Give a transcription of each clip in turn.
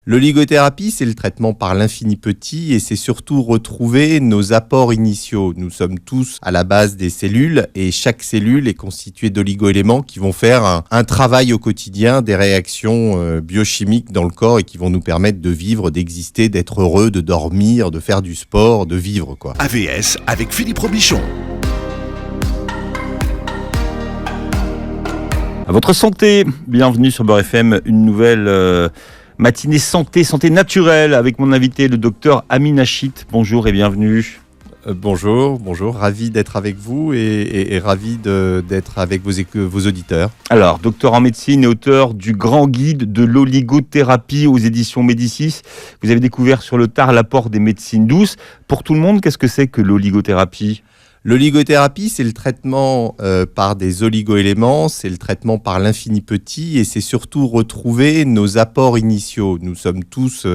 L'oligothérapie, c'est le traitement par l'infini petit et c'est surtout retrouver nos apports initiaux. Nous sommes tous à la base des cellules et chaque cellule est constituée d'oligo-éléments qui vont faire un travail au quotidien, des réactions biochimiques dans le corps et qui vont nous permettre de vivre, d'exister, d'être heureux, de dormir, de faire du sport, de vivre, quoi. AVS avec Philippe Robichon. À votre santé, bienvenue sur Beurre FM, une nouvelle matinée santé naturelle avec mon invité, le docteur Amin Achit. Bonjour et bienvenue. Bonjour, ravi d'être avec vous et ravi d'être avec vos auditeurs. Alors, docteur en médecine et auteur du grand guide de l'oligothérapie aux éditions Médicis. Vous avez découvert sur le tard l'apport des médecines douces. Pour tout le monde, qu'est-ce que c'est que l'oligothérapie ? L'oligothérapie, c'est le traitement par des oligo-éléments, c'est le traitement par l'infini petit et c'est surtout retrouver nos apports initiaux. Nous sommes tous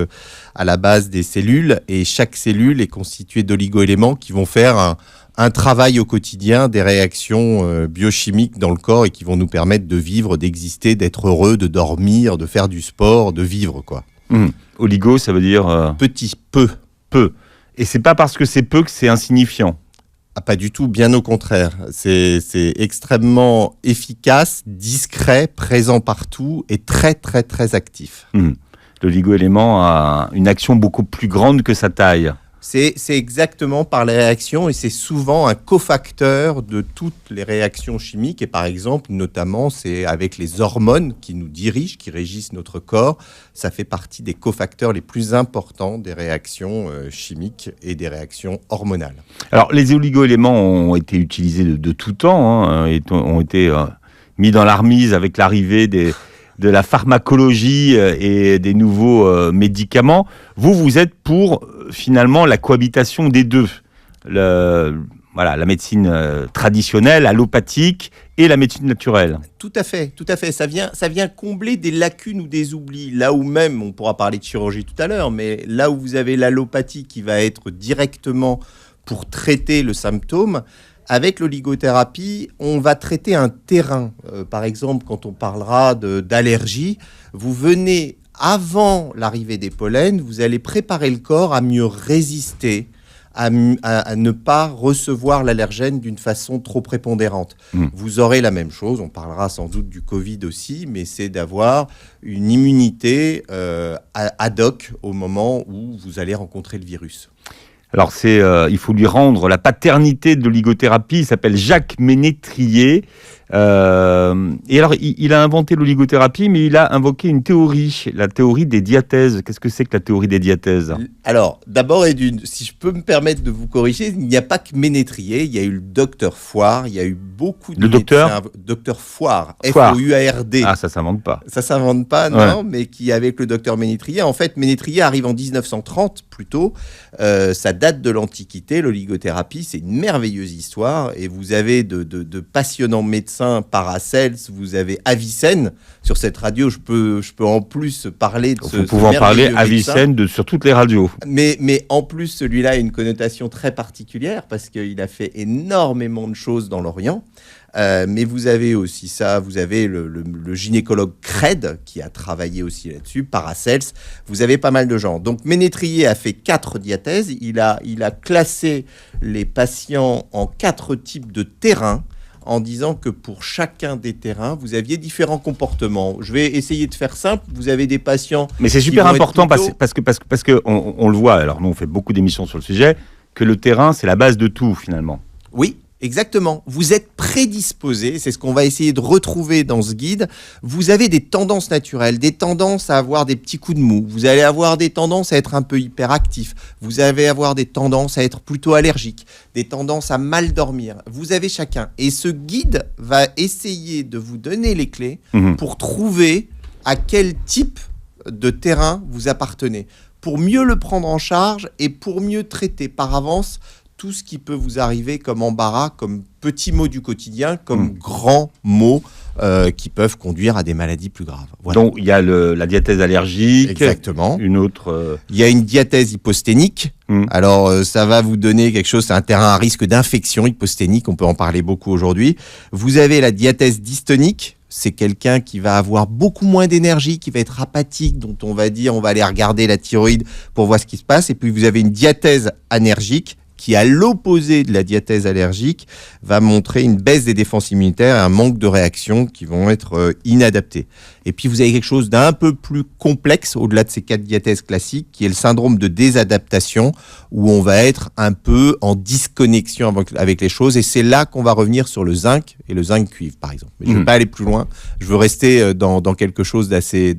à la base des cellules et chaque cellule est constituée d'oligo-éléments qui vont faire un travail au quotidien, des réactions biochimiques dans le corps et qui vont nous permettre de vivre, d'exister, d'être heureux, de dormir, de faire du sport, de vivre, quoi. Oligo, ça veut dire... Petit, peu. Peu. Et c'est pas parce que c'est peu que c'est insignifiant. Ah, pas du tout, bien au contraire. C'est extrêmement efficace, discret, présent partout et très, très, très actif. L'oligo-élément a une action beaucoup plus grande que sa taille. C'est exactement par les réactions et c'est souvent un cofacteur de toutes les réactions chimiques. Et par exemple, notamment, c'est avec les hormones qui nous dirigent, qui régissent notre corps. Ça fait partie des cofacteurs les plus importants des réactions chimiques et des réactions hormonales. Alors, les oligo-éléments ont été utilisés de tout temps, et ont été mis dans la remise avec l'arrivée de la pharmacologie et des nouveaux médicaments. Vous êtes pour finalement la cohabitation des deux. La médecine traditionnelle, allopathique et la médecine naturelle. Tout à fait. Ça vient combler des lacunes ou des oublis. Là où même, on pourra parler de chirurgie tout à l'heure, mais là où vous avez l'allopathie qui va être directement pour traiter le symptôme, avec l'oligothérapie, on va traiter un terrain. Par exemple, quand on parlera d'allergie, vous venez avant l'arrivée des pollens, vous allez préparer le corps à mieux résister, à ne pas recevoir l'allergène d'une façon trop prépondérante. Vous aurez la même chose, on parlera sans doute du Covid aussi, mais c'est d'avoir une immunité ad hoc au moment où vous allez rencontrer le virus. Alors, il faut lui rendre la paternité de l'oligothérapie. Il s'appelle Jacques Ménétrier. Et alors, il a inventé l'oligothérapie, mais il a invoqué une théorie, la théorie des diathèses. Qu'est-ce que c'est que la théorie des diathèses ? Alors, d'abord, si je peux me permettre de vous corriger, il n'y a pas que Ménétrier, il y a eu le docteur Foire, il y a eu beaucoup de docteur Foire, F-O-U-A-R-D. Ah, ça s'invente pas. Ça s'invente pas, non, mais qui, avec le docteur Ménétrier, en fait, Ménétrier arrive en 1930, plutôt. Ça date de l'Antiquité, l'oligothérapie, c'est une merveilleuse histoire, et vous avez de passionnants médecins. Paracels, vous avez Avicenne sur cette radio. Je peux en plus parler de Vous pouvez en parler Avicenne sur toutes les radios. Mais en plus, celui-là a une connotation très particulière parce qu'il a fait énormément de choses dans l'Orient. Mais vous avez aussi ça, vous avez le gynécologue Cred qui a travaillé aussi là-dessus, Paracels, vous avez pas mal de gens. Donc Ménétrier a fait 4 diathèses, il a classé les patients en 4 types de terrains, en disant que pour chacun des terrains, vous aviez différents comportements. Je vais essayer de faire simple. Vous avez des patients... Mais c'est super important parce que on le voit, alors nous on fait beaucoup d'émissions sur le sujet, que le terrain c'est la base de tout finalement. Oui, exactement. Vous êtes prédisposé, c'est ce qu'on va essayer de retrouver dans ce guide. Vous avez des tendances naturelles, des tendances à avoir des petits coups de mou. Vous allez avoir des tendances à être un peu hyperactif. Vous allez avoir des tendances à être plutôt allergique, des tendances à mal dormir. Vous avez chacun. Et ce guide va essayer de vous donner les clés pour trouver à quel type de terrain vous appartenez, pour mieux le prendre en charge et pour mieux traiter par avance tout ce qui peut vous arriver comme embarras, comme petits maux du quotidien, comme grands maux qui peuvent conduire à des maladies plus graves. Voilà. Donc il y a la diathèse allergique. Exactement. Une autre. Il y a une diathèse hyposténique. Alors ça va vous donner quelque chose, c'est un terrain à risque d'infection hyposténique, on peut en parler beaucoup aujourd'hui. Vous avez la diathèse dystonique. c'est quelqu'un qui va avoir beaucoup moins d'énergie, qui va être apathique, dont on va dire, on va aller regarder la thyroïde pour voir ce qui se passe. Et puis vous avez une diathèse anergique qui, à l'opposé de la diathèse allergique, va montrer une baisse des défenses immunitaires et un manque de réactions qui vont être inadaptées. Et puis vous avez quelque chose d'un peu plus complexe, au-delà de ces 4 diathèses classiques, qui est le syndrome de désadaptation, où on va être un peu en disconnexion avec les choses. Et c'est là qu'on va revenir sur le zinc et le zinc cuivre, par exemple. Mais je ne veux pas aller plus loin, je veux rester dans quelque chose d'assez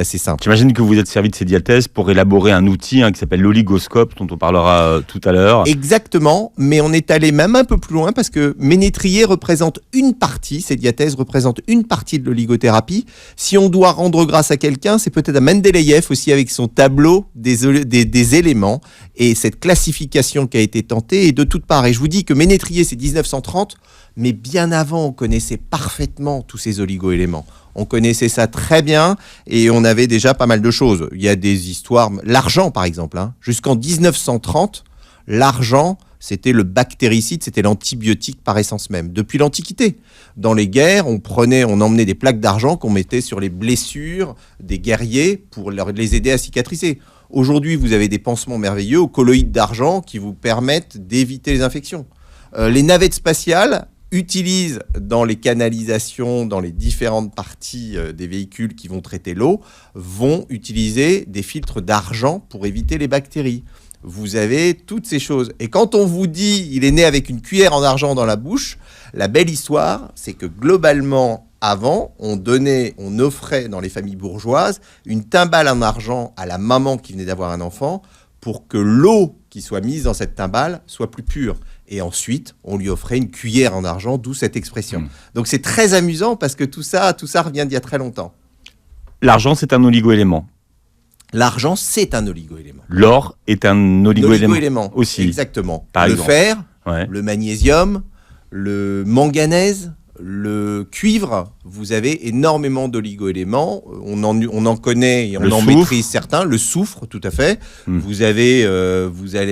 simple. J'imagine que vous êtes servi de ces diathèses pour élaborer un outil qui s'appelle l'oligoscope, dont on parlera tout à l'heure. Exactement, mais on est allé même un peu plus loin parce que Ménétrier représente une partie, ces diathèses représentent une partie de l'oligothérapie. Si on doit rendre grâce à quelqu'un, c'est peut-être à Mendeleïev aussi avec son tableau des éléments et cette classification qui a été tentée est de toutes parts. Et je vous dis que Ménétrier, c'est 1930, mais bien avant, on connaissait parfaitement tous ces oligo-éléments. On connaissait ça très bien et on avait déjà pas mal de choses. Il y a des histoires, l'argent par exemple, jusqu'en 1930, l'argent, c'était le bactéricide, c'était l'antibiotique par essence même. Depuis l'Antiquité, dans les guerres, on emmenait des plaques d'argent qu'on mettait sur les blessures des guerriers pour les aider à cicatriser. Aujourd'hui, vous avez des pansements merveilleux aux colloïdes d'argent qui vous permettent d'éviter les infections. Les navettes spatiales utilisent dans les canalisations, dans les différentes parties des véhicules qui vont traiter l'eau, vont utiliser des filtres d'argent pour éviter les bactéries. Vous avez toutes ces choses. Et quand on vous dit il est né avec une cuillère en argent dans la bouche, la belle histoire, c'est que globalement, avant, on offrait dans les familles bourgeoises une timbale en argent à la maman qui venait d'avoir un enfant pour que l'eau qui soit mise dans cette timbale soit plus pure. Et ensuite, on lui offrait une cuillère en argent, d'où cette expression. Donc c'est très amusant parce que tout ça revient d'il y a très longtemps. L'argent, c'est un oligo-élément. L'argent, c'est un oligo-élément. L'or est un oligo-élément aussi. Exactement. Par le exemple. fer, Ouais. le magnésium, le manganèse, le cuivre, vous avez énormément d'oligo-éléments. On en connaît et on en maîtrise certains. Le soufre, tout à fait. Vous allez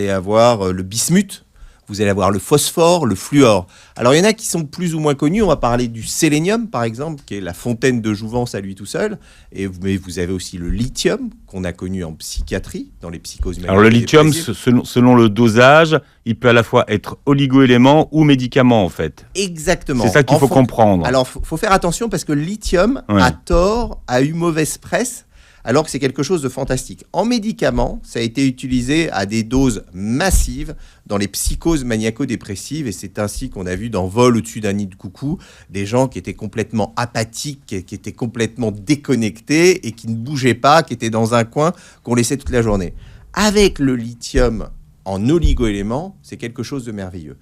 avoir le bismuth. Vous allez avoir le phosphore, le fluor. Alors, il y en a qui sont plus ou moins connus. On va parler du sélénium, par exemple, qui est la fontaine de jouvence à lui tout seul. Mais vous avez aussi le lithium, qu'on a connu en psychiatrie, dans les psychoses maniaques. Alors, le lithium, selon le dosage, il peut à la fois être oligo-élément ou médicament, en fait. Exactement. C'est ça qu'il faut comprendre. Alors, faut faire attention parce que le lithium, à tort, a eu mauvaise presse, alors que c'est quelque chose de fantastique. En médicament, ça a été utilisé à des doses massives dans les psychoses maniaco-dépressives, et c'est ainsi qu'on a vu dans Vol au-dessus d'un nid de coucou des gens qui étaient complètement apathiques, qui étaient complètement déconnectés et qui ne bougeaient pas, qui étaient dans un coin, qu'on laissait toute la journée. Avec le lithium en oligo-éléments, c'est quelque chose de merveilleux.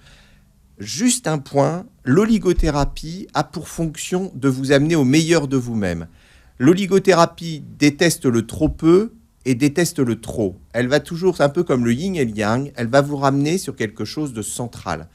Juste un point, l'oligothérapie a pour fonction de vous amener au meilleur de vous-même. L'oligothérapie déteste le trop peu et déteste le trop. Elle va toujours, c'est un peu comme le yin et le yang, elle va vous ramener sur quelque chose de central.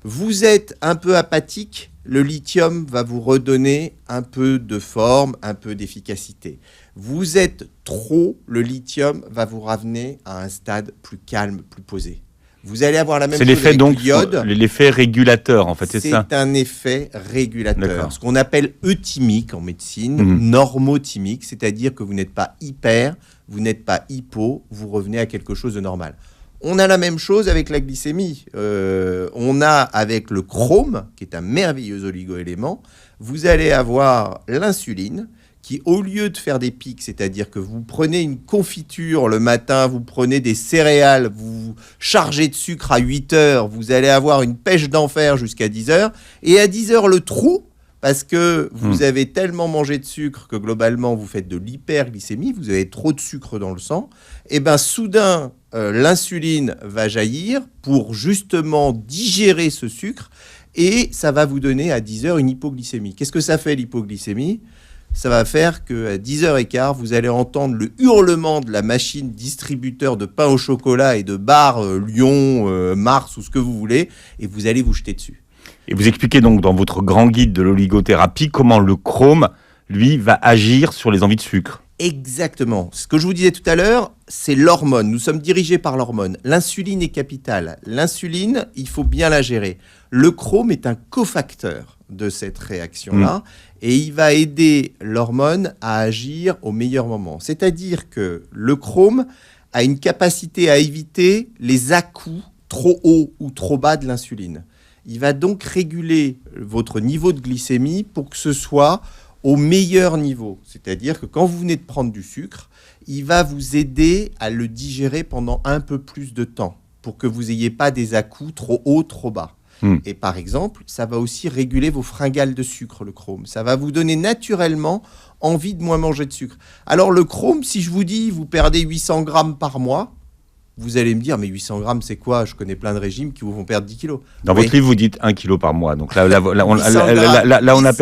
Vous êtes un peu apathique, le lithium va vous redonner un peu de forme, un peu d'efficacité. Vous êtes trop, le lithium va vous ramener à un stade plus calme, plus posé. Vous allez avoir la même chose avec l'iode. C'est l'effet régulateur, en fait, c'est ça. C'est un effet régulateur. D'accord. Ce qu'on appelle euthymique en médecine, normothymique, c'est-à-dire que vous n'êtes pas hyper, vous n'êtes pas hypo, vous revenez à quelque chose de normal. On a la même chose avec la glycémie. On a avec le chrome, qui est un merveilleux oligo-élément, vous allez avoir l'insuline, qui, au lieu de faire des pics, c'est-à-dire que vous prenez une confiture le matin, vous prenez des céréales, vous chargez de sucre à 8 heures, vous allez avoir une pêche d'enfer jusqu'à 10 heures, et à 10 heures, le trou, parce que vous avez tellement mangé de sucre que globalement, vous faites de l'hyperglycémie, vous avez trop de sucre dans le sang, et bien soudain, l'insuline va jaillir pour justement digérer ce sucre, et ça va vous donner à 10 heures une hypoglycémie. Qu'est-ce que ça fait l'hypoglycémie ? Ça va faire qu'à 10h15, vous allez entendre le hurlement de la machine distributeur de pain au chocolat et de bars Lyon, Mars ou ce que vous voulez, et vous allez vous jeter dessus. Et vous expliquez donc dans votre grand guide de l'oligothérapie comment le chrome, lui, va agir sur les envies de sucre. Exactement. Ce que je vous disais tout à l'heure, c'est l'hormone. Nous sommes dirigés par l'hormone. L'insuline est capitale. L'insuline, il faut bien la gérer. Le chrome est un cofacteur de cette réaction-là et il va aider l'hormone à agir au meilleur moment. C'est-à-dire que le chrome a une capacité à éviter les à-coups trop hauts ou trop bas de l'insuline. Il va donc réguler votre niveau de glycémie pour que ce soit au meilleur niveau. C'est-à-dire que quand vous venez de prendre du sucre, il va vous aider à le digérer pendant un peu plus de temps pour que vous n'ayez pas des à-coups trop hauts, trop bas. Et par exemple, ça va aussi réguler vos fringales de sucre, le chrome. Ça va vous donner naturellement envie de moins manger de sucre. Alors le chrome, si je vous dis vous perdez 800 grammes par mois, vous allez me dire, mais 800 grammes, c'est quoi? Je connais plein de régimes qui vous font perdre 10 kilos. Dans votre livre, vous dites 1 kilo par mois. Donc là, on a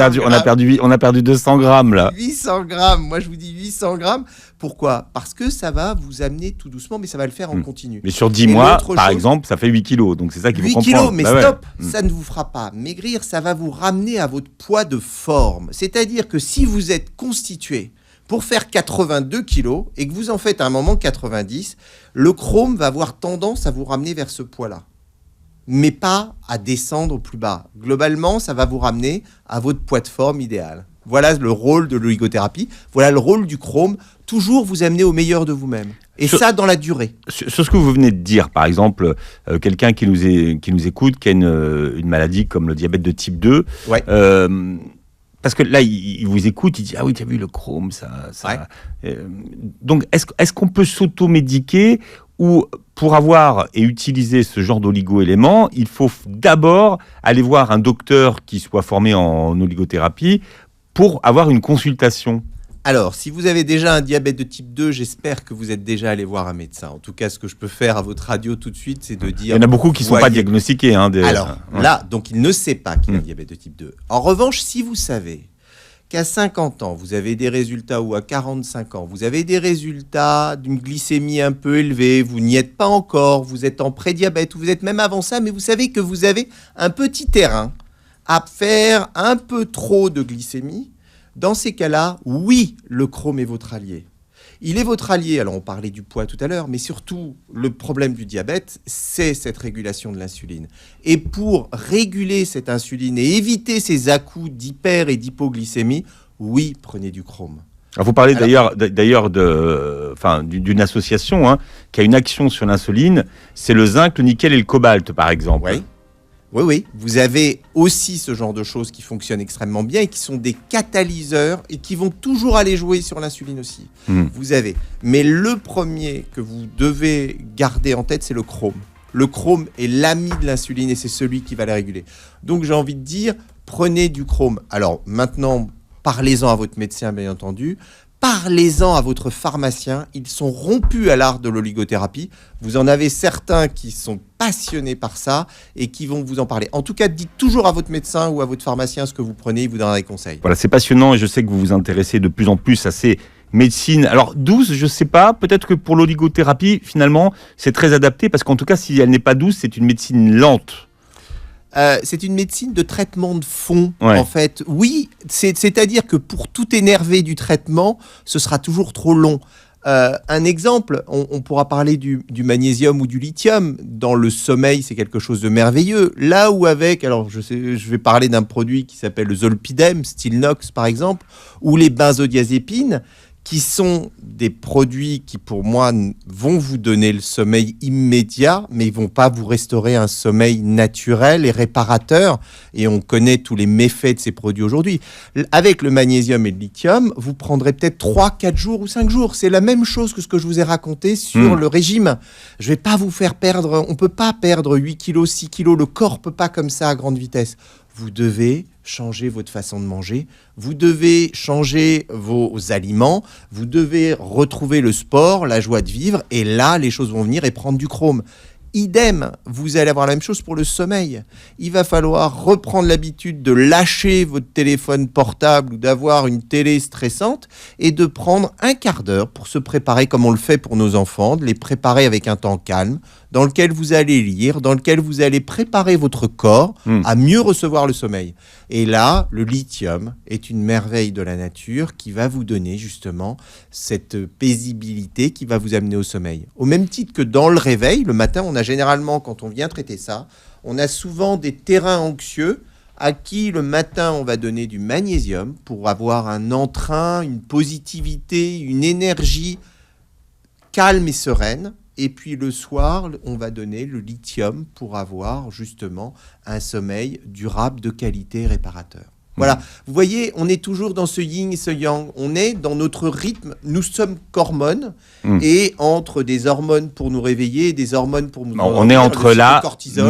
perdu 200 grammes, là. 800 grammes. Moi, je vous dis 800 grammes. Pourquoi? Parce que ça va vous amener tout doucement, mais ça va le faire en continu. Mais sur 10 mois, par exemple, ça fait 8 kilos. Donc c'est ça qu'il faut comprendre. 8 kilos, mais stop, ça ne vous fera pas maigrir. Ça va vous ramener à votre poids de forme. C'est-à-dire que si vous êtes constitué pour faire 82 kilos et que vous en faites à un moment 90, le chrome va avoir tendance à vous ramener vers ce poids-là, mais pas à descendre plus bas. Globalement, ça va vous ramener à votre poids de forme idéal. Voilà le rôle de l'oligothérapie, voilà le rôle du chrome, toujours vous amener au meilleur de vous-même. Et ça dans la durée. Sur ce que vous venez de dire, par exemple, quelqu'un qui nous écoute, qui a une maladie comme le diabète de type 2, ouais. Parce que là, il vous écoute, il dit « Ah oui, tu as vu le chrome, ça... Ouais. » Donc, est-ce qu'on peut s'auto-médiquer ou pour avoir et utiliser ce genre d'oligo-éléments, il faut d'abord aller voir un docteur qui soit formé en oligothérapie pour avoir une consultation? Alors, si vous avez déjà un diabète de type 2, j'espère que vous êtes déjà allé voir un médecin. En tout cas, ce que je peux faire à votre radio tout de suite, c'est de dire... Il y en a beaucoup qui ne sont pas diagnostiqués. Alors, là, donc il ne sait pas qu'il a un diabète de type 2. En revanche, si vous savez qu'à 50 ans, vous avez des résultats, ou à 45 ans, vous avez des résultats d'une glycémie un peu élevée, vous n'y êtes pas encore, vous êtes en prédiabète, ou vous êtes même avant ça, mais vous savez que vous avez un petit terrain à faire un peu trop de glycémie, dans ces cas-là, oui, le chrome est votre allié. Il est votre allié, alors on parlait du poids tout à l'heure, mais surtout, le problème du diabète, c'est cette régulation de l'insuline. Et pour réguler cette insuline et éviter ces à-coups d'hyper et d'hypoglycémie, oui, prenez du chrome. Alors vous parlez d'ailleurs d'une association qui a une action sur l'insuline, c'est le zinc, le nickel et le cobalt, par exemple. Oui. Oui, vous avez aussi ce genre de choses qui fonctionnent extrêmement bien et qui sont des catalyseurs et qui vont toujours aller jouer sur l'insuline aussi. Vous avez. Mais le premier que vous devez garder en tête, c'est le chrome. Le chrome est l'ami de l'insuline et c'est celui qui va la réguler. Donc j'ai envie de dire, prenez du chrome. Alors maintenant, parlez-en à votre médecin, bien entendu. Parlez-en à votre pharmacien, ils sont rompus à l'art de l'oligothérapie. Vous en avez certains qui sont passionnés par ça et qui vont vous en parler. En tout cas, dites toujours à votre médecin ou à votre pharmacien ce que vous prenez, il vous donnera des conseils. Voilà, c'est passionnant et je sais que vous vous intéressez de plus en plus à ces médecines. Alors douce, je ne sais pas, peut-être que pour l'oligothérapie, finalement, c'est très adapté parce qu'en tout cas, si elle n'est pas douce, c'est une médecine lente. C'est une médecine de traitement de fond, en fait. Oui, c'est-à-dire que pour tout énerver du traitement, ce sera toujours trop long. Un exemple, on pourra parler du magnésium ou du lithium. Dans le sommeil, c'est quelque chose de merveilleux. Là où alors je vais parler d'un produit qui s'appelle le Zolpidem, Stilnox par exemple, ou les benzodiazépines, qui sont des produits qui, pour moi, vont vous donner le sommeil immédiat, mais ils ne vont pas vous restaurer un sommeil naturel et réparateur. Et on connaît tous les méfaits de ces produits aujourd'hui. Avec le magnésium et le lithium, vous prendrez peut-être 3, 4 jours ou 5 jours. C'est la même chose que ce que je vous ai raconté sur le régime. Je ne vais pas vous faire perdre... On ne peut pas perdre 8 kilos, 6 kilos. Le corps ne peut pas comme ça à grande vitesse. Vous devez changer votre façon de manger, vous devez changer vos aliments, vous devez retrouver le sport, la joie de vivre, et là, les choses vont venir et prendre du chrome. Idem, vous allez avoir la même chose pour le sommeil. Il va falloir reprendre l'habitude de lâcher votre téléphone portable ou d'avoir une télé stressante et de prendre un quart d'heure pour se préparer comme on le fait pour nos enfants, de les préparer avec un temps calme, dans lequel vous allez lire, dans lequel vous allez préparer votre corps à mieux recevoir le sommeil. Et là, le lithium est une merveille de la nature qui va vous donner justement cette paisibilité qui va vous amener au sommeil. Au même titre que dans le réveil, le matin, on a généralement, quand on vient traiter ça, on a souvent des terrains anxieux à qui le matin on va donner du magnésium pour avoir un entrain, une positivité, une énergie calme et sereine. Et puis le soir, on va donner le lithium pour avoir justement un sommeil durable, de qualité, réparateur. Voilà, vous voyez, on est toujours dans ce yin et ce yang. On est dans notre rythme. Nous sommes qu'hormones et entre des hormones pour nous réveiller et des hormones pour nous on est entre la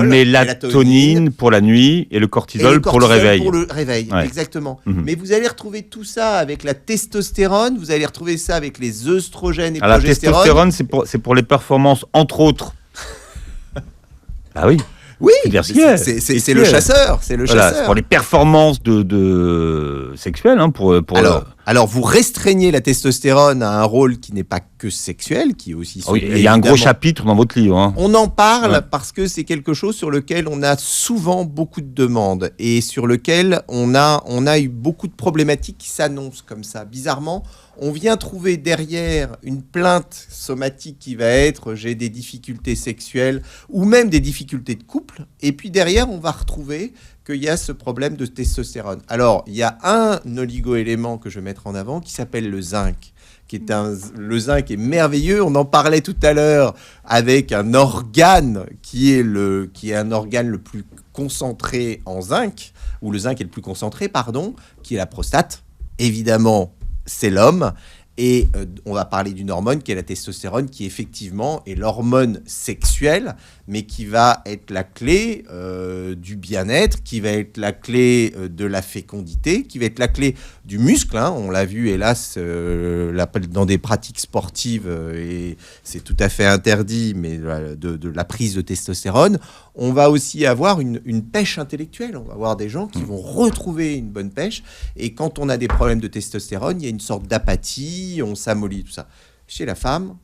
mélatonine pour la nuit et le cortisol pour le réveil. Pour le réveil, exactement. Mais vous allez retrouver tout ça avec la testostérone, vous allez retrouver ça avec les œstrogènes et progestérone. La testostérone, c'est pour les performances, entre autres. Ah oui. Oui, c'est le chasseur, c'est le chasseur. C'est pour les performances sexuelles, hein, Alors, vous restreignez la testostérone à un rôle qui n'est pas que sexuel, qui est aussi... il y a un gros chapitre dans votre livre. Hein. On en parle parce que c'est quelque chose sur lequel on a souvent beaucoup de demandes et sur lequel on a eu beaucoup de problématiques qui s'annoncent comme ça. Bizarrement, on vient trouver derrière une plainte somatique qui va être « j'ai des difficultés sexuelles » ou même des difficultés de couple. Et puis derrière, on va retrouver qu'il y a ce problème de testostérone. Alors, il y a un oligo-élément que je vais mettre en avant qui s'appelle le zinc. Le zinc est merveilleux. On en parlait tout à l'heure avec un organe qui est un organe le plus concentré en zinc, ou le zinc est le plus concentré, pardon, qui est la prostate. Évidemment, c'est l'homme. Et on va parler d'une hormone qui est la testostérone, qui effectivement est l'hormone sexuelle, mais qui va être la clé du bien-être, qui va être la clé de la fécondité, qui va être la clé du muscle. Hein. On l'a vu, hélas, dans des pratiques sportives, et c'est tout à fait interdit, mais de la prise de testostérone. On va aussi avoir une pêche intellectuelle. On va avoir des gens qui vont retrouver une bonne pêche. Et quand on a des problèmes de testostérone, il y a une sorte d'apathie, on s'amollit, tout ça. Chez la femme,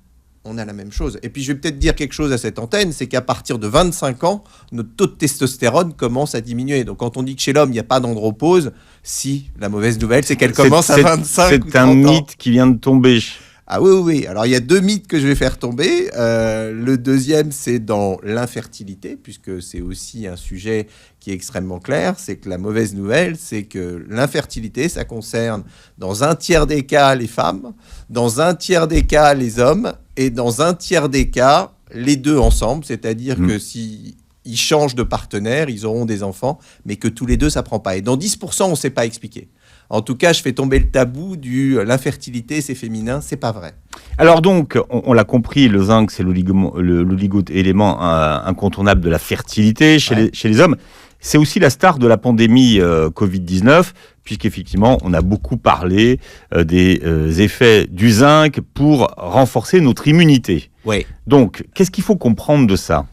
on a la même chose. Et puis, je vais peut-être dire quelque chose à cette antenne, c'est qu'à partir de 25 ans, notre taux de testostérone commence à diminuer. Donc, quand on dit que chez l'homme, il n'y a pas d'andropause, si, la mauvaise nouvelle, c'est qu'elle commence à 25 ou 30 ans. C'est un mythe qui vient de tomber. Ah oui. Alors, il y a 2 mythes que je vais faire tomber. Le deuxième, c'est dans l'infertilité, puisque c'est aussi un sujet qui est extrêmement clair. C'est que la mauvaise nouvelle, c'est que l'infertilité, ça concerne dans 1/3 des cas les femmes, dans 1/3 des cas les hommes, et dans 1/3 des cas, les deux ensemble. C'est-à-dire que si ils changent de partenaire, ils auront des enfants, mais que tous les deux, ça ne prend pas. Et dans 10%, on ne sait pas expliquer. En tout cas, je fais tomber le tabou l'infertilité, c'est féminin, c'est pas vrai. Alors donc, on l'a compris, le zinc, c'est l'oligo-élément incontournable de la fertilité chez les hommes. C'est aussi la star de la pandémie Covid-19, puisqu'effectivement, on a beaucoup parlé des effets du zinc pour renforcer notre immunité. Oui. Donc, qu'est-ce qu'il faut comprendre de ça ?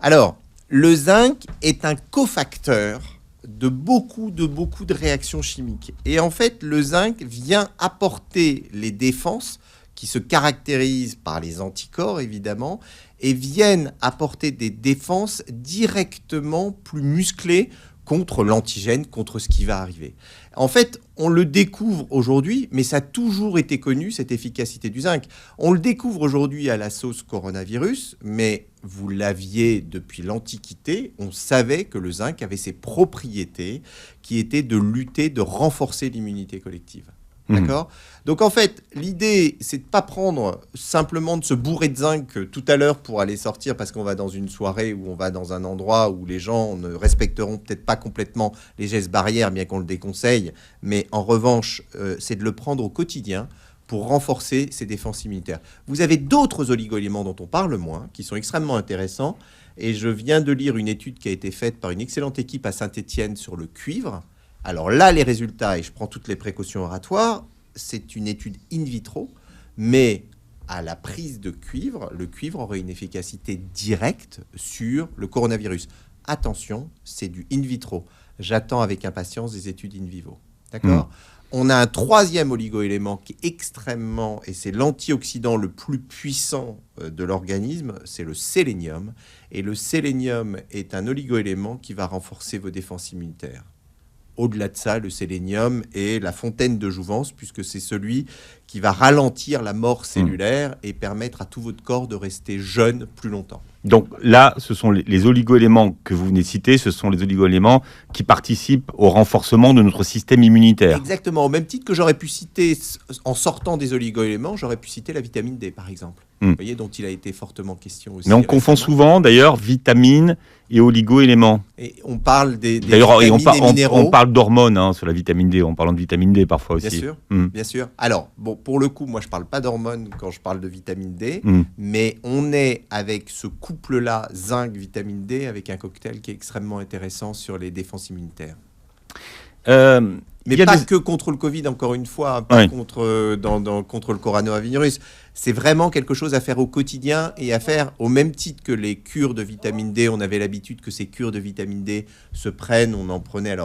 Alors, le zinc est un cofacteur de beaucoup de réactions chimiques. Et en fait, le zinc vient apporter les défenses qui se caractérisent par les anticorps, évidemment, et viennent apporter des défenses directement plus musclées contre l'antigène, contre ce qui va arriver. En fait, on le découvre aujourd'hui, mais ça a toujours été connu, cette efficacité du zinc. On le découvre aujourd'hui à la sauce coronavirus, mais vous l'aviez depuis l'Antiquité. On savait que le zinc avait ses propriétés qui étaient de lutter, de renforcer l'immunité collective. D'accord ? Donc en fait, l'idée, c'est de ne pas prendre simplement de se bourrer de zinc tout à l'heure pour aller sortir parce qu'on va dans une soirée ou on va dans un endroit où les gens ne respecteront peut-être pas complètement les gestes barrières, bien qu'on le déconseille. Mais en revanche, c'est de le prendre au quotidien pour renforcer ses défenses immunitaires. Vous avez d'autres oligo-éléments dont on parle moins, qui sont extrêmement intéressants. Et je viens de lire une étude qui a été faite par une excellente équipe à Saint-Étienne sur le cuivre. Alors là, les résultats, et je prends toutes les précautions oratoires, c'est une étude in vitro, mais à la prise de cuivre, le cuivre aurait une efficacité directe sur le coronavirus. Attention, c'est du in vitro. J'attends avec impatience des études in vivo. D'accord ? On a un troisième oligo-élément qui est extrêmement, et c'est l'antioxydant le plus puissant de l'organisme, c'est le sélénium. Et le sélénium est un oligo-élément qui va renforcer vos défenses immunitaires. Au-delà de ça, le sélénium est la fontaine de jouvence, puisque c'est celui qui va ralentir la mort cellulaire et permettre à tout votre corps de rester jeune plus longtemps. Donc là, ce sont les oligo-éléments que vous venez de citer, ce sont les oligo-éléments qui participent au renforcement de notre système immunitaire. Exactement, au même titre que j'aurais pu citer, en sortant des oligo-éléments, j'aurais pu citer la vitamine D, par exemple. Vous voyez, dont il a été fortement question aussi. Mais on confond souvent, d'ailleurs, vitamines et oligo-éléments. Et on parle des d'ailleurs, vitamines et minéraux. On parle d'hormones sur la vitamine D, en parlant de vitamine D parfois aussi. Bien sûr, bien sûr. Alors, bon, pour le coup, moi, je ne parle pas d'hormones quand je parle de vitamine D, mais on est avec ce couple-là, zinc-vitamine D, avec un cocktail qui est extrêmement intéressant sur les défenses immunitaires. Mais pas que contre le Covid, encore une fois, pas contre, contre le coronavirus. C'est vraiment quelque chose à faire au quotidien et à faire au même titre que les cures de vitamine D. On avait l'habitude que ces cures de vitamine D se prennent, on en prenait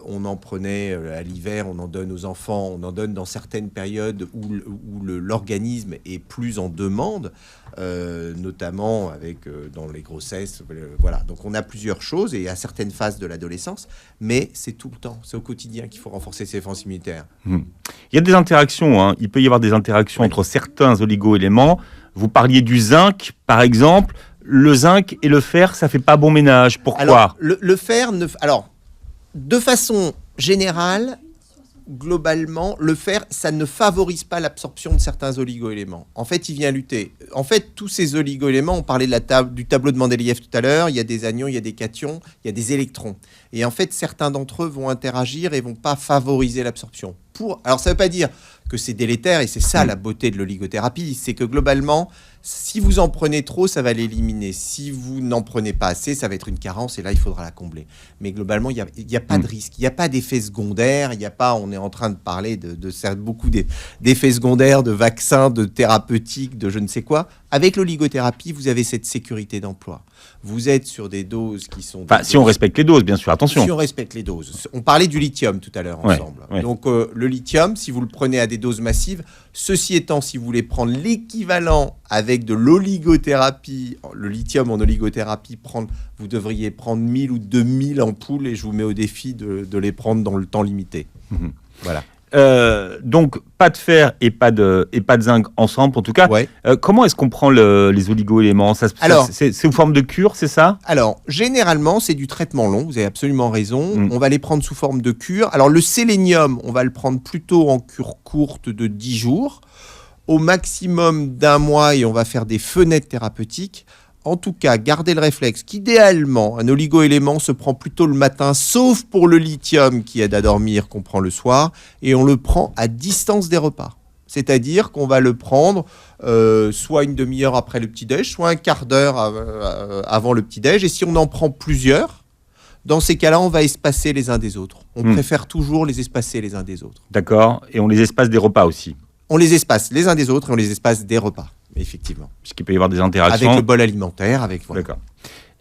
on en prenait à l'hiver, on en donne aux enfants, on en donne dans certaines périodes où l'organisme est plus en demande, notamment dans les grossesses. Voilà. Donc on a plusieurs choses et à certaines phases de l'adolescence, mais c'est tout le temps, c'est au quotidien qu'il faut renforcer ses défenses immunitaires. Il y a des interactions, il peut y avoir des interactions entre certains oligo-éléments. Vous parliez du zinc, par exemple. Le zinc et le fer, ça ne fait pas bon ménage. Pourquoi ? Alors, le fer de façon générale, globalement, le fer, ça ne favorise pas l'absorption de certains oligo-éléments. En fait, il vient lutter. En fait, tous ces oligo-éléments, on parlait du tableau de Mendeleïev tout à l'heure, il y a des anions, il y a des cations, il y a des électrons. Et en fait, certains d'entre eux vont interagir et vont pas favoriser l'absorption. Alors, ça ne veut pas dire que c'est délétère, et c'est ça la beauté de l'oligothérapie, c'est que globalement, si vous en prenez trop, ça va l'éliminer. Si vous n'en prenez pas assez, ça va être une carence, et là, il faudra la combler. Mais globalement, il n'y a pas de risque, il n'y a pas d'effet secondaire, on est en train de parler de beaucoup d'effets secondaires, de vaccins, de thérapeutiques, de je ne sais quoi. Avec l'oligothérapie, vous avez cette sécurité d'emploi. Vous êtes sur des doses qui sont... si on respecte les doses, bien sûr, attention. Si on respecte les doses. On parlait du lithium tout à l'heure ensemble. Ouais. Donc, le lithium, si vous le prenez à des doses massives, ceci étant, si vous voulez prendre l'équivalent avec de l'oligothérapie, le lithium en oligothérapie, vous devriez prendre 1000 ou 2000 ampoules et je vous mets au défi de les prendre dans le temps limité. Voilà. Donc, pas de fer et pas de zinc ensemble, en tout cas. Ouais. Comment est-ce qu'on prend les oligo-éléments ? C'est sous forme de cure, c'est ça ? Alors, généralement, c'est du traitement long, vous avez absolument raison. On va les prendre sous forme de cure. Alors, le sélénium, on va le prendre plutôt en cure courte de 10 jours, au maximum d'1 mois, et on va faire des fenêtres thérapeutiques. En tout cas, gardez le réflexe qu'idéalement, un oligo-élément se prend plutôt le matin, sauf pour le lithium qui aide à dormir, qu'on prend le soir, et on le prend à distance des repas. C'est-à-dire qu'on va le prendre soit une demi-heure après le petit-déj, soit un quart d'heure avant le petit-déj. Et si on en prend plusieurs, dans ces cas-là, on va espacer les uns des autres. On préfère toujours les espacer les uns des autres. D'accord. Et on les espace des repas aussi. On les espace les uns des autres et on les espace des repas. Effectivement. Puisqu'il peut y avoir des interactions. Avec le bol alimentaire, Voilà. D'accord.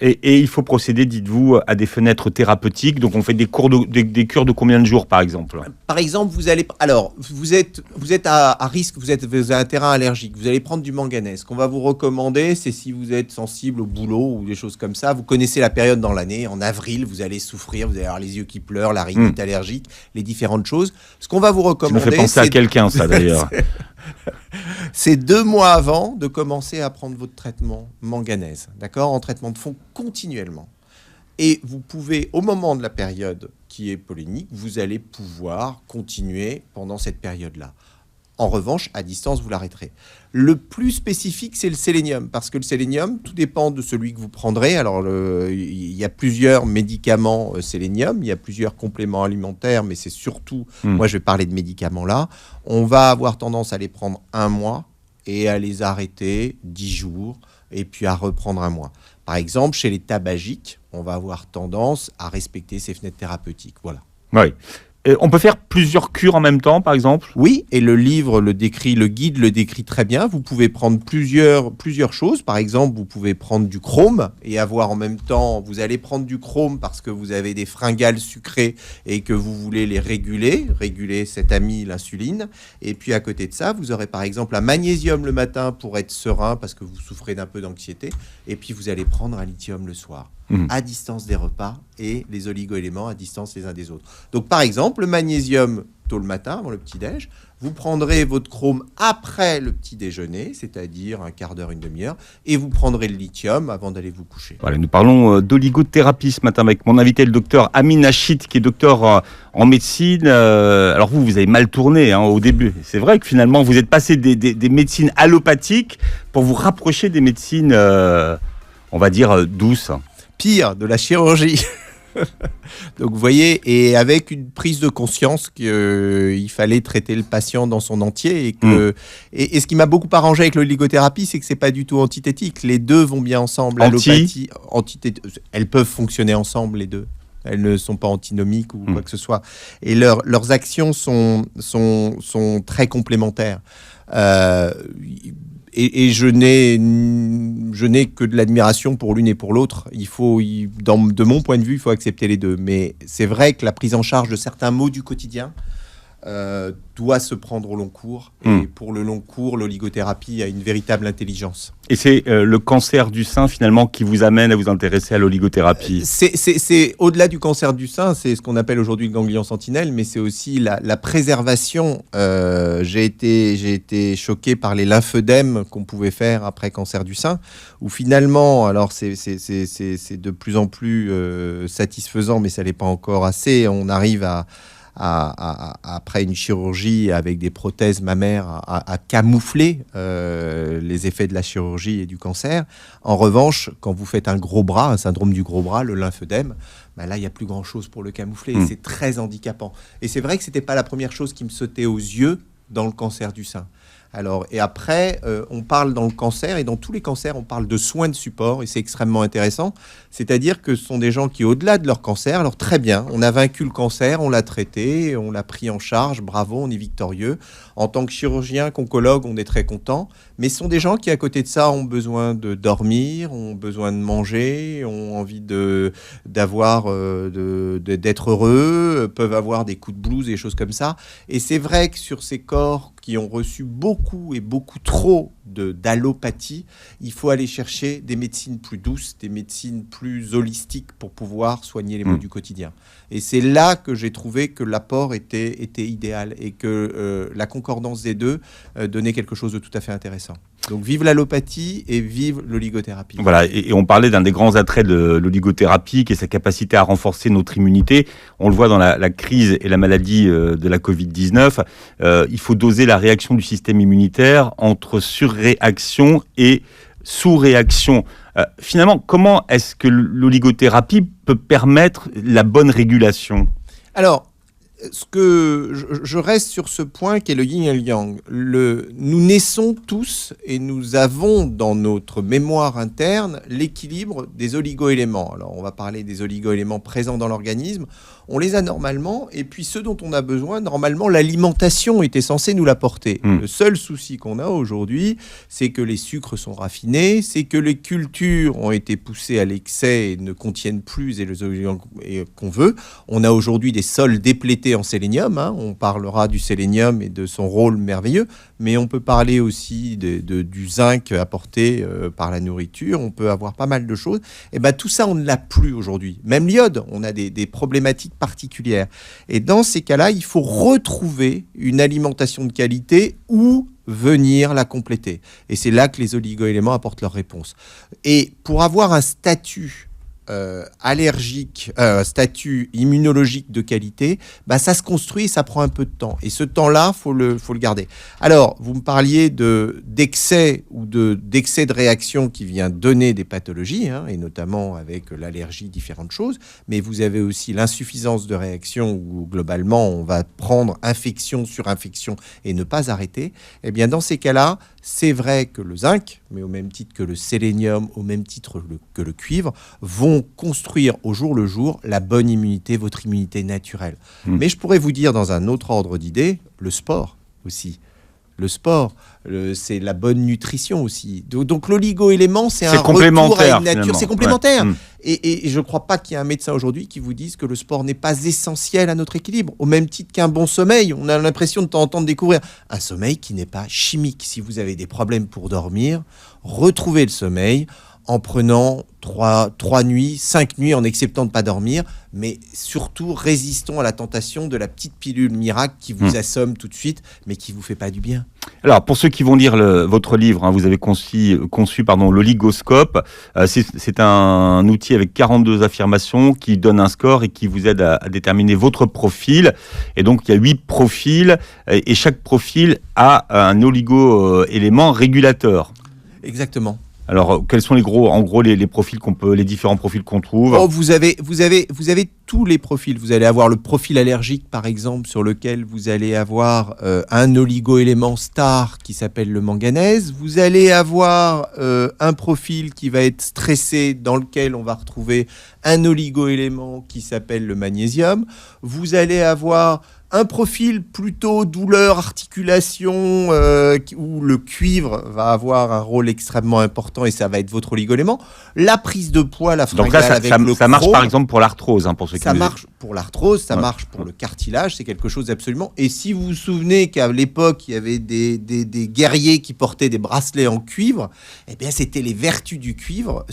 Et il faut procéder, dites-vous, à des fenêtres thérapeutiques. Donc, on fait des cures de combien de jours, par exemple ? Par exemple, vous êtes à risque, vous avez un terrain allergique, vous allez prendre du manganèse. Ce qu'on va vous recommander, c'est si vous êtes sensible au boulot ou des choses comme ça, vous connaissez la période dans l'année, en avril, vous allez souffrir, vous allez avoir les yeux qui pleurent, la rhinite allergique, les différentes choses. Ce qu'on va vous recommander... Ça me fait penser à quelqu'un, ça, d'ailleurs. C'est 2 mois avant de commencer à prendre votre traitement manganèse, d'accord, en traitement de fond continuellement. Et vous pouvez, au moment de la période qui est polémique, vous allez pouvoir continuer pendant cette période-là. En revanche, à distance, vous l'arrêterez. Le plus spécifique, c'est le sélénium, parce que le sélénium, tout dépend de celui que vous prendrez. Alors, il y a plusieurs médicaments sélénium, il y a plusieurs compléments alimentaires, mais c'est surtout, moi je vais parler de médicaments là, on va avoir tendance à les prendre 1 mois et à les arrêter 10 jours, et puis à reprendre 1 mois. Par exemple, chez les tabagiques, on va avoir tendance à respecter ces fenêtres thérapeutiques. Voilà. Oui. On peut faire plusieurs cures en même temps, par exemple? Oui, et le livre le décrit, le guide le décrit très bien. Vous pouvez prendre plusieurs choses. Par exemple, vous pouvez prendre du chrome et avoir en même temps, vous allez prendre du chrome parce que vous avez des fringales sucrées et que vous voulez les réguler cet ami, l'insuline. Et puis à côté de ça, vous aurez par exemple un magnésium le matin pour être serein parce que vous souffrez d'un peu d'anxiété. Et puis vous allez prendre un lithium le soir, à distance des repas, et les oligo-éléments à distance les uns des autres. Donc par exemple, le magnésium tôt le matin, avant le petit-déj, vous prendrez votre chrome après le petit déjeuner, c'est-à-dire un quart d'heure, une demi-heure, et vous prendrez le lithium avant d'aller vous coucher. Voilà, nous parlons d'oligothérapie ce matin avec mon invité, le docteur Amin Achit, qui est docteur en médecine. Alors vous avez mal tourné au début. C'est vrai que finalement, vous êtes passé des médecines allopathiques pour vous rapprocher des médecines, on va dire, douces. Pire, de la chirurgie. Donc vous voyez, et avec une prise de conscience qu'il fallait traiter le patient dans son entier et ce qui m'a beaucoup arrangé avec l'oligothérapie, c'est que c'est pas du tout antithétique. Les deux vont bien ensemble. Allopathie, elles peuvent fonctionner ensemble, les deux. Elles ne sont pas antinomiques ou quoi que ce soit. Et leurs actions sont très complémentaires. Et je n'ai que de l'admiration pour l'une et pour l'autre. De mon point de vue, il faut accepter les deux. Mais c'est vrai que la prise en charge de certains maux du quotidien doit se prendre au long cours. Et pour le long cours, l'oligothérapie a une véritable intelligence. Et c'est le cancer du sein, finalement, qui vous amène à vous intéresser à l'oligothérapie? C'est au-delà du cancer du sein, c'est ce qu'on appelle aujourd'hui le ganglion sentinelle, mais c'est aussi la préservation. J'ai été choqué par les lymphœdèmes qu'on pouvait faire après cancer du sein, où finalement, alors c'est de plus en plus satisfaisant, mais ça n'est pas encore assez. On arrive après une chirurgie avec des prothèses mammaires à camoufler les effets de la chirurgie et du cancer. En revanche, quand vous faites un gros bras, un syndrome du gros bras, le lymphœdème, là, il n'y a plus grand-chose pour le camoufler. Et c'est très handicapant. Et c'est vrai que ce n'était pas la première chose qui me sautait aux yeux dans le cancer du sein. Alors, et après, on parle dans le cancer, et dans tous les cancers, on parle de soins de support, et c'est extrêmement intéressant. C'est-à-dire que ce sont des gens qui, au-delà de leur cancer, alors très bien, on a vaincu le cancer, on l'a traité, on l'a pris en charge, bravo, on est victorieux. En tant que chirurgien, qu'oncologue, on est très content. Mais ce sont des gens qui, à côté de ça, ont besoin de dormir, ont besoin de manger, ont envie d'être heureux, peuvent avoir des coups de blues et des choses comme ça. Et c'est vrai que sur ces corps qui ont reçu beaucoup et beaucoup trop d'allopathie, il faut aller chercher des médecines plus douces, des médecines plus holistiques pour pouvoir soigner les maux du quotidien. Et c'est là que j'ai trouvé que l'apport était idéal et que la concordance des deux donnait quelque chose de tout à fait intéressant. Donc vive l'allopathie et vive l'oligothérapie. Voilà, et on parlait d'un des grands attraits de l'oligothérapie, qui est sa capacité à renforcer notre immunité. On le voit dans la crise et la maladie de la Covid-19. Il faut doser la réaction du système immunitaire entre surréaction et sous-réaction. Finalement, comment est-ce que l'oligothérapie peut permettre la bonne régulation? Alors, je reste sur ce point qui est le yin et le yang. Nous naissons tous et nous avons dans notre mémoire interne l'équilibre des oligo-éléments. Alors, on va parler des oligo-éléments présents dans l'organisme. On les a normalement, et puis ceux dont on a besoin, normalement, l'alimentation était censée nous l'apporter. Le seul souci qu'on a aujourd'hui, c'est que les sucres sont raffinés, c'est que les cultures ont été poussées à l'excès et ne contiennent plus les oligo qu'on veut. On a aujourd'hui des sols déplétés en sélénium. On parlera du sélénium et de son rôle merveilleux, mais on peut parler aussi du zinc apporté par la nourriture. On peut avoir pas mal de choses. Et tout ça, on ne l'a plus aujourd'hui. Même l'iode, on a des problématiques particulières. Et dans ces cas-là, il faut retrouver une alimentation de qualité ou venir la compléter. Et c'est là que les oligo-éléments apportent leur réponse. Et pour avoir un statut allergique, statut immunologique de qualité, ça se construit et ça prend un peu de temps. Et ce temps-là, faut le garder. Alors, vous me parliez d'excès ou d'excès de réaction qui vient donner des pathologies, et notamment avec l'allergie, différentes choses. Mais vous avez aussi l'insuffisance de réaction où globalement, on va prendre infection sur infection et ne pas arrêter. Eh bien, dans ces cas-là, C'est vrai que le zinc, mais au même titre que le sélénium, au même titre que le cuivre, vont construire au jour le jour la bonne immunité, votre immunité naturelle. Mais je pourrais vous dire dans un autre ordre d'idées, le sport aussi. Le sport, c'est la bonne nutrition aussi. Donc l'oligo-élément, c'est un retour à une nature. C'est complémentaire. Ouais. Et je ne crois pas qu'il y ait un médecin aujourd'hui qui vous dise que le sport n'est pas essentiel à notre équilibre. Au même titre qu'un bon sommeil, on a l'impression de temps en temps de découvrir un sommeil qui n'est pas chimique. Si vous avez des problèmes pour dormir, retrouvez le sommeil en prenant 3 nuits, 5 nuits, en acceptant de ne pas dormir, mais surtout résistons à la tentation de la petite pilule miracle qui vous assomme tout de suite, mais qui ne vous fait pas du bien. Alors, pour ceux qui vont lire votre livre, vous avez conçu l'oligoscope. C'est un outil avec 42 affirmations qui donne un score et qui vous aide à déterminer votre profil. Et donc, il y a 8 profils et chaque profil a un oligo-élément régulateur. Exactement. Alors, quels sont les profils les différents profils qu'on trouve? Vous avez tous les profils. Vous allez avoir le profil allergique, par exemple, sur lequel vous allez avoir un oligo-élément star qui s'appelle le manganèse. Vous allez avoir un profil qui va être stressé, dans lequel on va retrouver un oligo-élément qui s'appelle le magnésium. Vous allez avoir un profil plutôt douleur, articulation, où le cuivre va avoir un rôle extrêmement important et ça va être votre oligo-élément. La prise de poids, la fringale. Donc là, ça marche par exemple pour l'arthrose, pour ceux qui ça marche pour l'arthrose, ça marche pour le cartilage, c'est quelque chose d'absolument. Et si vous vous souvenez qu'à l'époque, il y avait des guerriers qui portaient des bracelets en cuivre, eh bien, c'était les vertus du cuivre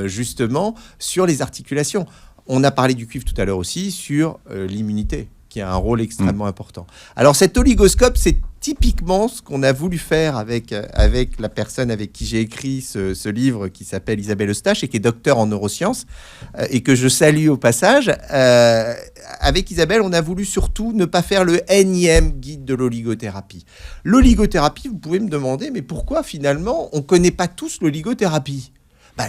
justement, sur les articulations. On a parlé du cuivre tout à l'heure aussi sur l'immunité, qui a un rôle extrêmement important. Alors cet oligoscope, c'est typiquement ce qu'on a voulu faire avec la personne avec qui j'ai écrit ce livre qui s'appelle Isabelle Eustache et qui est docteur en neurosciences et que je salue au passage. Avec Isabelle, on a voulu surtout ne pas faire le énième guide de l'oligothérapie. L'oligothérapie, vous pouvez me demander, mais pourquoi finalement on ne connaît pas tous l'oligothérapie ?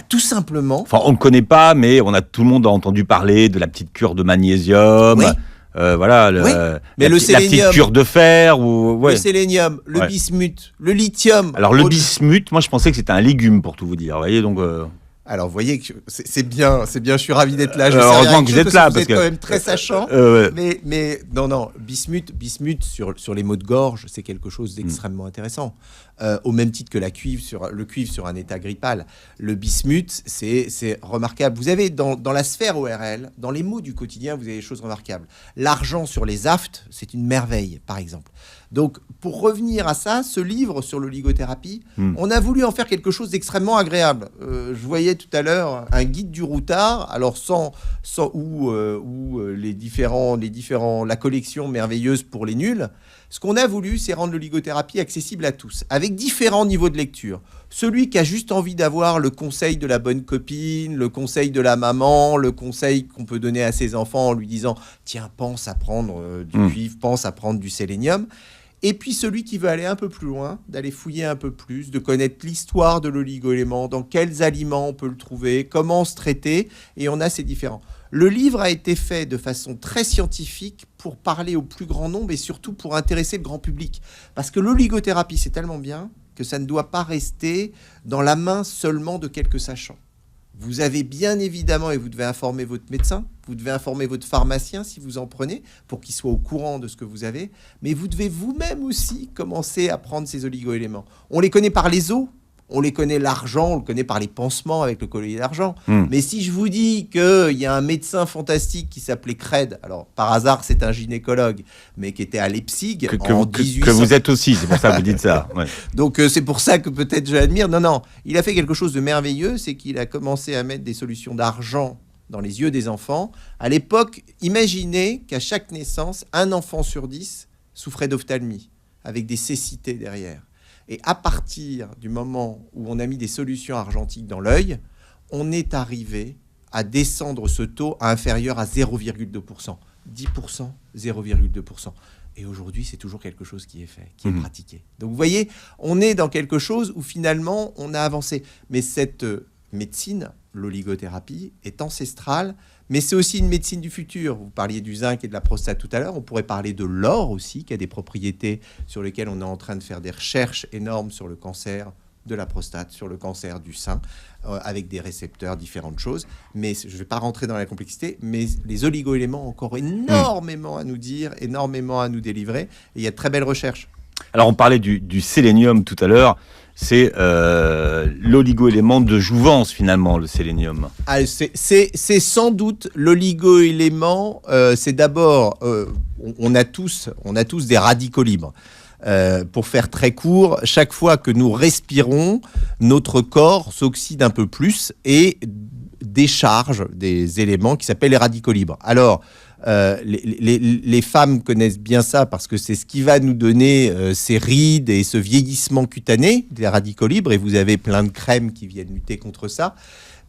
Tout simplement. Enfin, on ne connaît pas, mais tout le monde a entendu parler de la petite cure de magnésium. Oui. Mais la petite cure de fer. Le sélénium, le bismuth, le lithium. Alors, le bismuth, moi, je pensais que c'était un légume, pour tout vous dire. Vous voyez, donc. Alors, vous voyez que c'est bien, je suis ravi d'être là. Heureusement que vous êtes là. Vous êtes quand même très sachant. Mais non, bismuth sur les maux de gorge, c'est quelque chose d'extrêmement intéressant. Au même titre que le cuivre sur un état grippal. Le bismuth, c'est remarquable. Vous avez dans la sphère ORL, dans les maux du quotidien, vous avez des choses remarquables. L'argent sur les aftes, c'est une merveille, par exemple. Donc, pour revenir à ça, ce livre sur l'oligothérapie, on a voulu en faire quelque chose d'extrêmement agréable. Je voyais tout à l'heure un guide du routard, alors la collection merveilleuse pour les nuls. Ce qu'on a voulu, c'est rendre l'oligothérapie accessible à tous, avec différents niveaux de lecture. Celui qui a juste envie d'avoir le conseil de la bonne copine, le conseil de la maman, le conseil qu'on peut donner à ses enfants en lui disant « Tiens, pense à prendre du cuivre, pense à prendre du sélénium ». Et puis celui qui veut aller un peu plus loin, d'aller fouiller un peu plus, de connaître l'histoire de l'oligo-élément, dans quels aliments on peut le trouver, comment se traiter, et on a ces différents. Le livre a été fait de façon très scientifique pour parler au plus grand nombre et surtout pour intéresser le grand public. Parce que l'oligothérapie, c'est tellement bien que ça ne doit pas rester dans la main seulement de quelques sachants. Vous avez bien évidemment, et vous devez informer votre médecin, vous devez informer votre pharmacien si vous en prenez, pour qu'il soit au courant de ce que vous avez, mais vous devez vous-même aussi commencer à prendre ces oligo-éléments. On les connaît par les os, on les connaît l'argent, on le connaît par les pansements avec le collier d'argent. Mais si je vous dis qu'il y a un médecin fantastique qui s'appelait Cred, alors par hasard c'est un gynécologue, mais qui était à Leipzig en 1800... Que vous êtes aussi, c'est pour ça que vous dites ça. Ouais. Donc c'est pour ça que peut-être je l'admire. Non, il a fait quelque chose de merveilleux, c'est qu'il a commencé à mettre des solutions d'argent dans les yeux des enfants. À l'époque, imaginez qu'à chaque naissance, un enfant sur 10 souffrait d'ophtalmie, avec des cécités derrière. Et à partir du moment où on a mis des solutions argentiques dans l'œil, on est arrivé à descendre ce taux à inférieur à 0,2%. 10%, 0,2%. Et aujourd'hui, c'est toujours quelque chose qui est fait, qui est pratiqué. Donc vous voyez, on est dans quelque chose où finalement, on a avancé. Mais cette médecine, l'oligothérapie, est ancestrale, mais c'est aussi une médecine du futur. Vous parliez du zinc et de la prostate tout à l'heure. On pourrait parler de l'or aussi, qui a des propriétés sur lesquelles on est en train de faire des recherches énormes sur le cancer de la prostate, sur le cancer du sein, avec des récepteurs, différentes choses. Mais je ne vais pas rentrer dans la complexité, mais les oligo-éléments ont encore énormément à nous dire, énormément à nous délivrer. Et il y a de très belles recherches. Alors, on parlait du sélénium tout à l'heure. C'est l'oligo-élément de jouvence, finalement, le sélénium. Ah, c'est sans doute l'oligo-élément. C'est d'abord, on a tous des radicaux libres. Pour faire très court, chaque fois que nous respirons, notre corps s'oxyde un peu plus et décharge des éléments qui s'appellent les radicaux libres. Alors, les femmes connaissent bien ça parce que c'est ce qui va nous donner ces rides et ce vieillissement cutané, des radicaux libres, et vous avez plein de crèmes qui viennent lutter contre ça.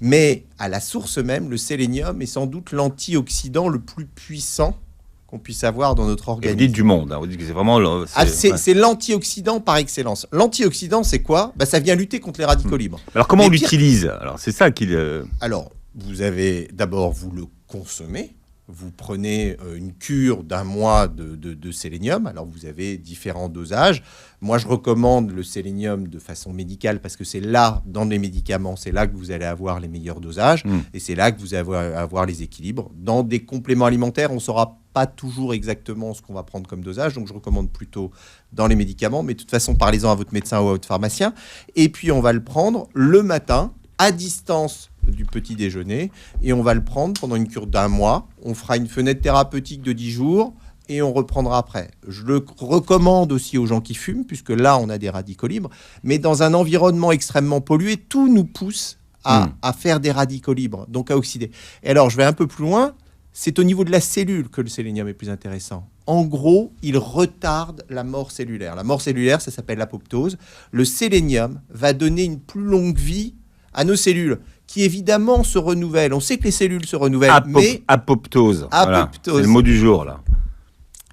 Mais à la source même, le sélénium est sans doute l'antioxydant le plus puissant qu'on puisse avoir dans notre organisme. Vous dites du monde, hein. Vous dites que c'est vraiment... C'est l'antioxydant par excellence. L'antioxydant, c'est quoi ? Ça vient lutter contre les radicaux libres. Alors, comment on l'utilise ? Alors, c'est ça qu'il... Alors, vous avez d'abord, vous le consommez. Vous prenez une cure d'1 mois de sélénium. Alors, vous avez différents dosages. Moi, je recommande le sélénium de façon médicale parce que c'est là, dans les médicaments, c'est là que vous allez avoir les meilleurs dosages et c'est là que vous allez avoir les équilibres. Dans des compléments alimentaires, on ne saura pas toujours exactement ce qu'on va prendre comme dosage. Donc, je recommande plutôt dans les médicaments. Mais de toute façon, parlez-en à votre médecin ou à votre pharmacien. Et puis, on va le prendre le matin, à distance du petit déjeuner, et on va le prendre pendant une cure d'1 mois. On fera une fenêtre thérapeutique de 10 jours et on reprendra après. Je le recommande aussi aux gens qui fument, puisque là, on a des radicaux libres, mais dans un environnement extrêmement pollué, tout nous pousse à faire des radicaux libres, donc à oxyder. Et alors, je vais un peu plus loin, c'est au niveau de la cellule que le sélénium est plus intéressant. En gros, il retarde la mort cellulaire. La mort cellulaire, ça s'appelle l'apoptose. Le sélénium va donner une plus longue vie à nos cellules, qui évidemment se renouvellent. On sait que les cellules se renouvellent, mais... Apoptose. Voilà. Apoptose. C'est le mot du jour, là.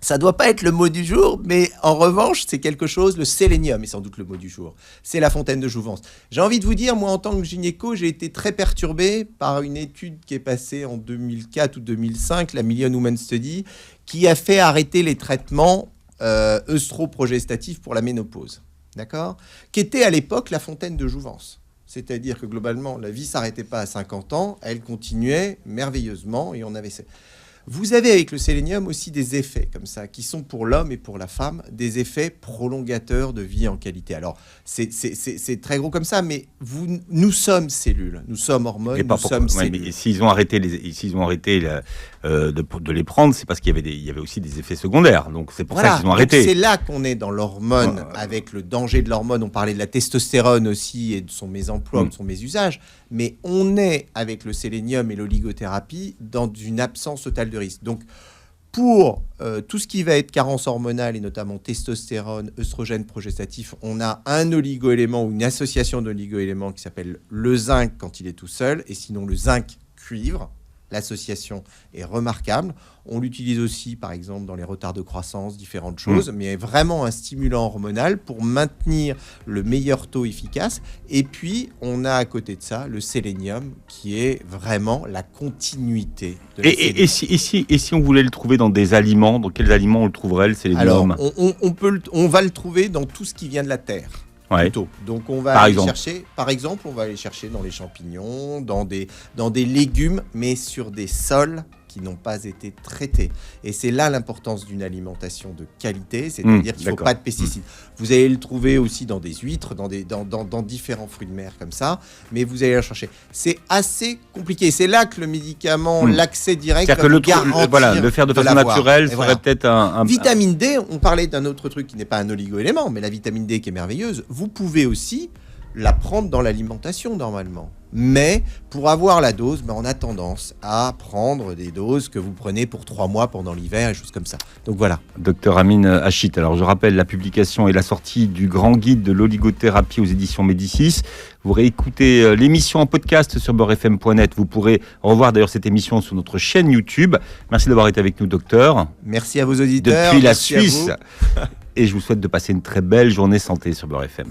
Ça ne doit pas être le mot du jour, mais en revanche, c'est quelque chose, le sélénium est sans doute le mot du jour. C'est la fontaine de jouvence. J'ai envie de vous dire, moi, en tant que gynéco, j'ai été très perturbé par une étude qui est passée en 2004 ou 2005, la Million Women Study, qui a fait arrêter les traitements œstroprogestatifs pour la ménopause. D'accord ? Qui était à l'époque la fontaine de jouvence. C'est-à-dire que globalement, la vie ne s'arrêtait pas à 50 ans, elle continuait merveilleusement et on avait... Vous avez avec le sélénium aussi des effets comme ça, qui sont pour l'homme et pour la femme, des effets prolongateurs de vie en qualité. Alors, c'est très gros comme ça, mais nous sommes cellules, nous sommes hormones, nous sommes cellules. Mais s'ils ont arrêté, de les prendre, c'est parce qu'il y avait aussi des effets secondaires. Donc, c'est pour ça qu'ils ont arrêté. C'est là qu'on est dans l'hormone, avec le danger de l'hormone. On parlait de la testostérone aussi et de son mésemploi, de son mésusage. Mais on est, avec le sélénium et l'oligothérapie, dans une absence totale de risque. Donc, pour tout ce qui va être carence hormonale, et notamment testostérone, œstrogène progestatif, on a un oligo-élément ou une association d'oligo-éléments qui s'appelle le zinc quand il est tout seul, et sinon le zinc-cuivre. L'association est remarquable. On l'utilise aussi, par exemple, dans les retards de croissance, différentes choses, mais vraiment un stimulant hormonal pour maintenir le meilleur taux efficace. Et puis, on a à côté de ça le sélénium, qui est vraiment la continuité de la et si on voulait le trouver dans des aliments, dans quels aliments on le trouverait, le sélénium ? Alors, on va le trouver dans tout ce qui vient de la terre. Ouais. Plutôt. Donc on va aller chercher, par exemple, on va aller chercher dans les champignons, dans des légumes, mais sur des sols qui n'ont pas été traités. Et c'est là l'importance d'une alimentation de qualité, c'est-à-dire qu'il ne faut pas de pesticides. Vous allez le trouver aussi dans des huîtres, dans différents fruits de mer comme ça, mais vous allez le chercher. C'est assez compliqué. C'est là que le médicament, l'accès direct, va vous garantir le faire de façon naturelle serait peut-être un... Vitamine D, on parlait d'un autre truc qui n'est pas un oligo-élément, mais la vitamine D qui est merveilleuse, vous pouvez aussi la prendre dans l'alimentation normalement. Mais pour avoir la dose, on a tendance à prendre des doses que vous prenez pour 3 mois pendant l'hiver et choses comme ça. Donc voilà. Docteur Amine Hachit, alors je rappelle la publication et la sortie du grand guide de l'oligothérapie aux éditions Médicis. Vous réécoutez l'émission en podcast sur beurrefm.net. Vous pourrez revoir d'ailleurs cette émission sur notre chaîne YouTube. Merci d'avoir été avec nous, docteur. Merci à vos auditeurs. Depuis la Suisse. Et je vous souhaite de passer une très belle journée santé sur Beurre FM.